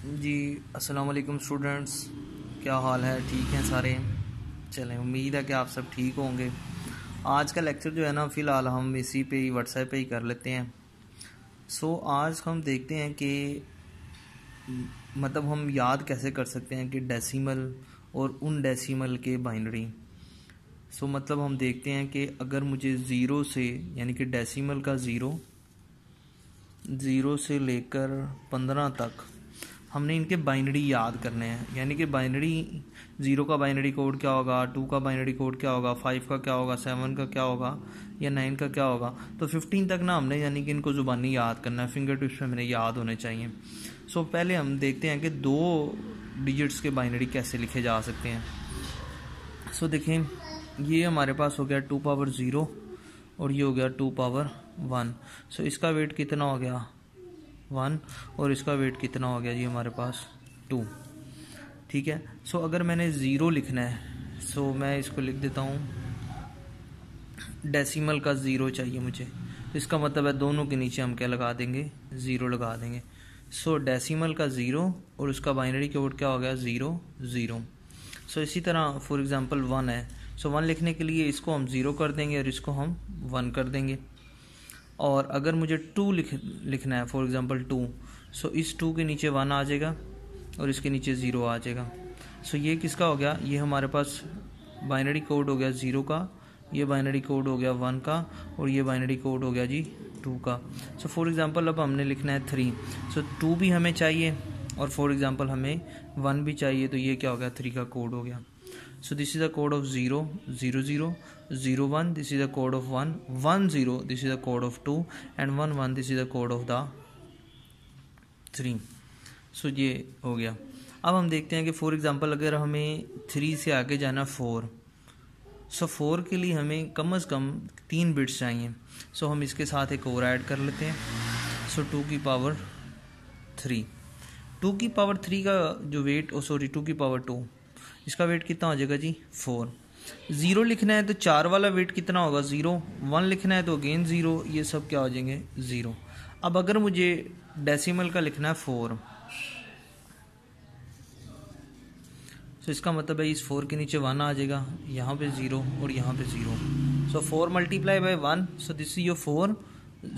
जी अस्सलाम वालेकुम स्टूडेंट्स, क्या हाल है? ठीक हैं सारे? चलें, उम्मीद है कि आप सब ठीक होंगे। आज का लेक्चर जो है ना, फ़िलहाल हम इसी पे ही व्हाट्सएप पे ही कर लेते हैं। आज हम देखते हैं कि मतलब हम याद कैसे कर सकते हैं कि डेसिमल और उन डेसिमल के बाइनरी। मतलब हम देखते हैं कि अगर मुझे ज़ीरो से यानी कि डेसिमल का ज़ीरो से लेकर 15 तक हमने इनके बाइनरी याद करने हैं। यानी कि बाइनरी, 0 का बाइनरी कोड क्या होगा, 2 का बाइनरी कोड क्या होगा, 5 का क्या होगा, 7 का क्या होगा या 9 का क्या होगा। तो 15 तक ना हमने यानी कि इनको ज़ुबानी याद करना है, फिंगर टिप्स में मेरे याद होने चाहिए। पहले हम देखते हैं कि 2 डिजिट्स के बाइनरी कैसे लिखे जा सकते हैं। देखें, ये हमारे पास हो गया 2 पावर 0 और ये हो गया 2 पावर 1। इसका वेट कितना हो गया 1 और इसका वेट कितना हो गया जी हमारे पास 2। ठीक है। अगर मैंने 0 लिखना है मैं इसको लिख देता हूँ, डेसिमल का 0 चाहिए मुझे। इसका मतलब है दोनों के नीचे हम क्या लगा देंगे, 0 लगा देंगे। डेसिमल का 0 और उसका बाइनरी कोड क्या हो गया 0 0। इसी तरह फॉर एग्जांपल 1 है, 1 लिखने के लिए इसको हम 0 कर देंगे और इसको हम 1 कर देंगे। और अगर मुझे 2 लिखना है, फॉर एग्जांपल 2, इस 2 के नीचे 1 आ जाएगा और इसके नीचे 0 आ जाएगा। ये किसका हो गया, ये हमारे पास बाइनरी कोड हो गया 0 का, ये बाइनरी कोड हो गया 1 का और ये बाइनरी कोड हो गया जी 2 का। फॉर एग्जांपल अब हमने लिखना है 3, 2 भी हमें चाहिए और फॉर एग्जांपल हमें 1 भी चाहिए, तो ये क्या हो गया 3 का कोड हो गया। This is the code of 0 0 0 0 1, this is the code of 1 1 0, this is the code of 2 and 1 1, this is the code of the 3। ये हो गया। अब हम देखते हैं कि फॉर एग्जांपल अगर हमें 3 से आगे जाना 4, 4 के लिए हमें कम से कम 3 बिट्स चाहिए। हम इसके साथ एक और ऐड कर लेते हैं। 2 की पावर 3, 2 की पावर 3 का जो वेट 2 की पावर 2, इसका वेट कितना हो जाएगा जी 4। 0 लिखना है तो 4 वाला वेट कितना होगा 0, 1 लिखना है तो अगेन 0, ये सब क्या हो जाएंगे 0। अब अगर मुझे डेसिमल का लिखना है 4, इसका मतलब है इस 4 के नीचे 1 आ जाएगा, यहाँ पे 0 और यहाँ पे 0। 4 multiply by 1, this is your 4।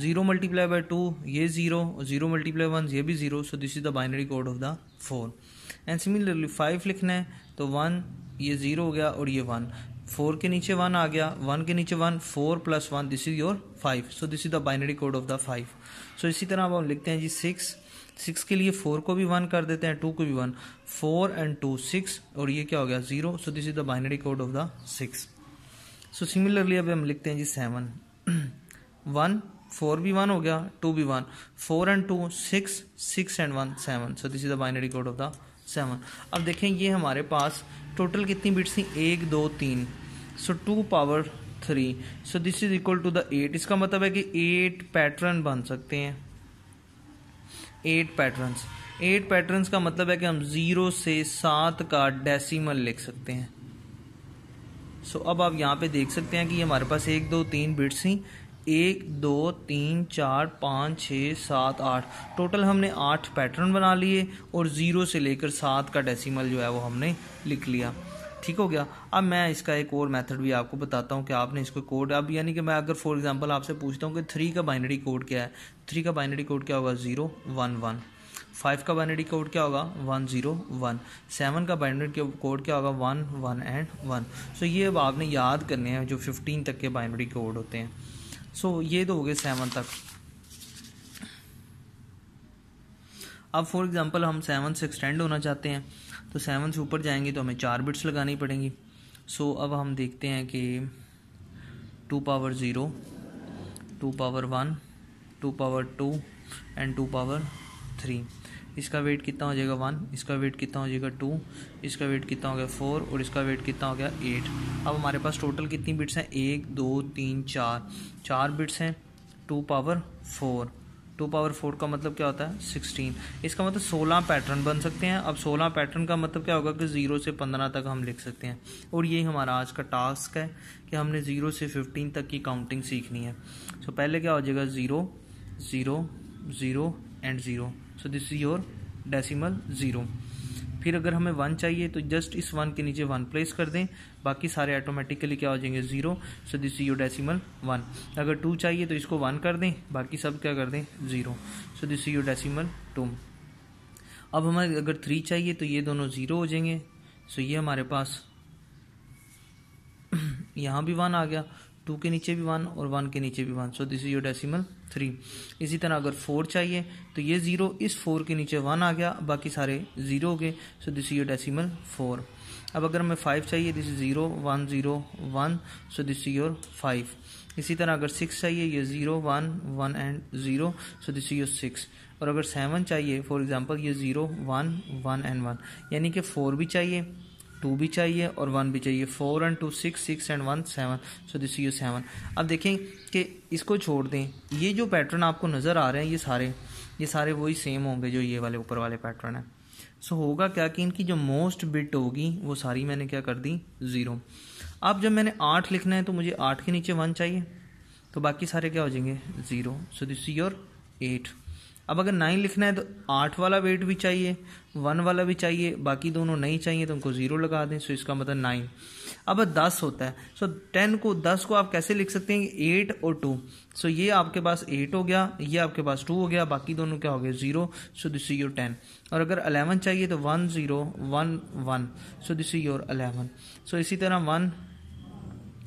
0 multiply by 2, ये 0, 0 मल्टीप्लाई 1, ये भी 0। This is the binary code of the 4। And similarly 5 लिखना है तो 1, ये 0 हो गया और ये 1, 4 के नीचे 1 आ गया, 1 के नीचे 1, 4 + 1, this is your 5। This is the binary code of the 5। इसी तरह अब हम लिखते हैं जी 6 के लिए 4 को भी 1 कर देते हैं, 2 को भी 1, 4 and 2 6 और ये क्या हो गया 0। This is the binary code of the 6। Similarly अब हम लिखते हैं जी 7, 1 4 भी 1 हो गया, 2 भी 1, 4 and 2 6, 6 and 1 7। This is the binary code of the 7। अब देखें ये हमारे पास टोटल कितनी बिट्स थी 1 2 3, 2 power 3, this is equal to the 8। इसका मतलब है कि 8 पैटर्न बन सकते हैं, 8 पैटर्न्स का मतलब है कि हम 0 से 7 का डेसिमल लिख सकते हैं। अब आप यहाँ पे देख सकते हैं कि हमारे पास 1 2 3 बिट्स थी, 1 2 3 4 5 6 7 8, टोटल हमने 8 पैटर्न बना लिए और 0 से लेकर 7 का डेसिमल जो है वो हमने लिख लिया। ठीक हो गया। अब मैं इसका एक और मेथड भी आपको बताता हूँ कि आपने इसको कोड, अब यानी कि मैं अगर फॉर एग्जांपल आपसे पूछता हूँ कि 3 का बाइनरी कोड क्या है, 3 का बाइनरी कोड क्या होगा 0 1 1, 5 का बाइनरी कोड क्या होगा 1 0 1, 7 का बाइनरी कोड क्या होगा 1 1 एंड 1। ये अब आपने याद करने हैं जो 15 तक के बाइनरी कोड होते हैं। ये तो हो गए 7 तक। अब फॉर एग्जांपल हम 7 से एक्सटेंड होना चाहते हैं, तो 7 से ऊपर जाएंगे तो हमें 4 बिट्स लगानी पड़ेंगी। अब हम देखते हैं कि 2 power 0, 2 power 1, 2 power 2 and 2 power 3। इसका वेट कितना हो जाएगा 1, इसका वेट कितना हो जाएगा 2, इसका वेट कितना हो गया 4 और इसका वेट कितना हो गया 8। अब हमारे पास टोटल कितनी बिट्स हैं 1 2 3 4 बिट्स हैं। 2 पावर 4, 2 पावर 4 का मतलब क्या होता है 16। इसका मतलब 16 पैटर्न बन सकते हैं। अब 16 पैटर्न का मतलब क्या होगा कि 0 से 15 तक हम लिख सकते हैं। और यही हमारा आज का टास्क है कि हमने 0 से 15 तक की काउंटिंग सीखनी है। पहले क्या हो जाएगा 0 0 0 and 0। This is your decimal 0। फिर अगर हमें 1 चाहिए तो जस्ट इस 1 के नीचे 1 प्लेस कर दें, बाकी सारे ऑटोमेटिकली क्या हो जाएंगे 0। So this is your decimal 1। अगर 2 चाहिए तो इसको 1 कर दें, बाकी सब क्या कर दें 0। So this is your decimal 2। अब हमें अगर 3 चाहिए तो ये दोनों 0 हो जाएंगे। सो ये हमारे पास यहाँ भी 1 आ गया, 2 के नीचे भी 1 और 1 के नीचे भी 1। So this is your decimal 3। इसी तरह अगर 4 चाहिए तो ये 0, इस 4 के नीचे 1 आ गया, बाकी सारे 0 हो गए। So this is your decimal 4। अब अगर हमें 5 चाहिए, this is 0 1 0 1। So this is your 5। इसी तरह अगर 6 चाहिए, ये 0 1 1 and 0। So this is your 6। और अगर 7 चाहिए फॉर एग्जांपल, ये 0 1 1 एंड 1, यानी कि 4 भी चाहिए, 2 भी चाहिए और 1 भी चाहिए। 4 and 2 6, 6 and 1 7। So this is 7। अब देखें कि इसको छोड़ दें, ये जो पैटर्न आपको नज़र आ रहे हैं ये सारे वही सेम होंगे जो ये वाले ऊपर वाले पैटर्न है। सो होगा क्या कि इनकी जो मोस्ट बिट होगी वो सारी मैंने क्या कर दी 0। अब जब मैंने 8 लिखना है तो मुझे 8 के नीचे 1 चाहिए, तो बाकी सारे क्या हो जाएंगे 0। So this is your 8। अब अगर 9 लिखना है तो 8 वाला वेट भी चाहिए, 1 वाला भी चाहिए, बाकी दोनों नहीं चाहिए तो उनको 0 लगा दें। सो इसका मतलब 9। अब 10 होता है। सो 10 को आप कैसे लिख सकते हैं 8 और 2। सो ये आपके पास 8 हो गया, ये आपके पास 2 हो गया, बाकी दोनों क्या हो गए 0। So this is your 10। और अगर 11 चाहिए तो 1 0 1 1। So this is your 11। सो इसी तरह 1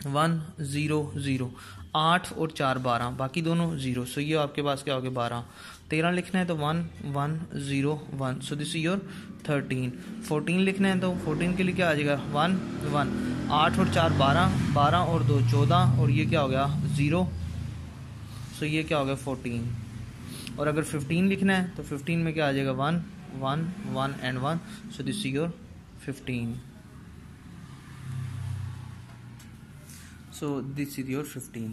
1 0 0। 8 और 4 12, बाकी दोनों 0। सो ये आपके पास क्या हो गया 12। 13 लिखना है तो 1 1 0 1। So this is your 13। 14 लिखना है तो 14 के लिए क्या आ जाएगा 1 1। 8 और 4 12, 12 और 2 14, और ये क्या हो गया 0। सो ये क्या हो गया 14। और अगर 15 लिखना है तो 15 में क्या आ जाएगा 1 1 1 and 1। So this is your 15। So this is your 15।